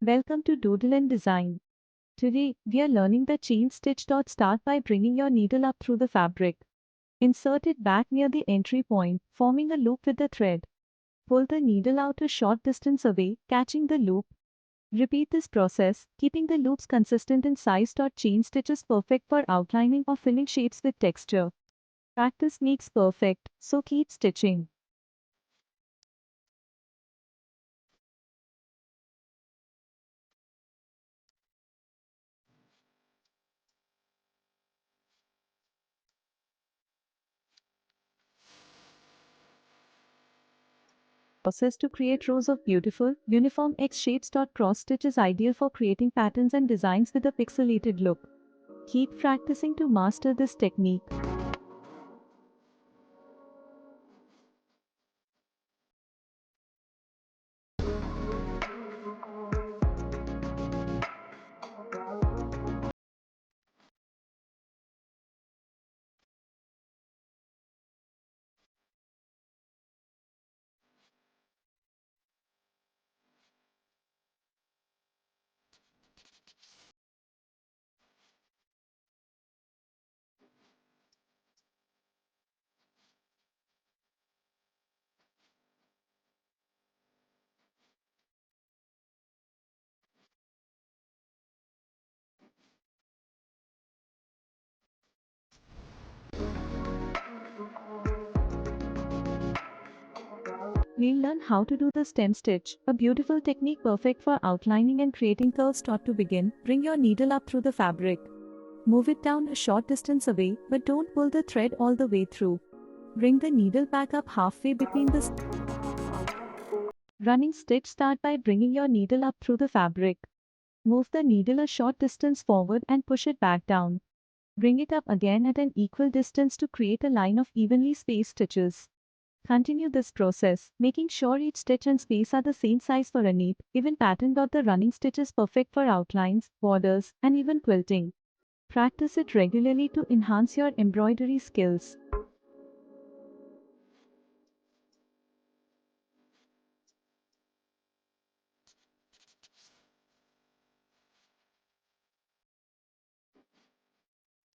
Welcome to Doodle and Design. Today, we are learning the chain stitch. Start by bringing your needle up through the fabric. Insert it back near the entry point, forming a loop with the thread. Pull the needle out a short distance away, catching the loop. Repeat this process, keeping the loops consistent in size. Chain stitch is perfect for outlining or filling shapes with texture. Practice makes perfect, so keep stitching. Process to create rows of beautiful, uniform X shapes. Cross stitch is ideal for creating patterns and designs with a pixelated look. Keep practicing to master this technique. We'll learn how to do the stem stitch, a beautiful technique perfect for outlining and creating curves. To begin, bring your needle up through the fabric. Move it down a short distance away, but don't pull the thread all the way through. Bring the needle back up halfway between the running stitch. Start by bringing your needle up through the fabric. Move the needle a short distance forward and push it back down. Bring it up again at an equal distance to create a line of evenly spaced stitches. Continue this process, making sure each stitch and space are the same size for a neat, even pattern. The running stitch is perfect for outlines, borders, and even quilting. Practice it regularly to enhance your embroidery skills.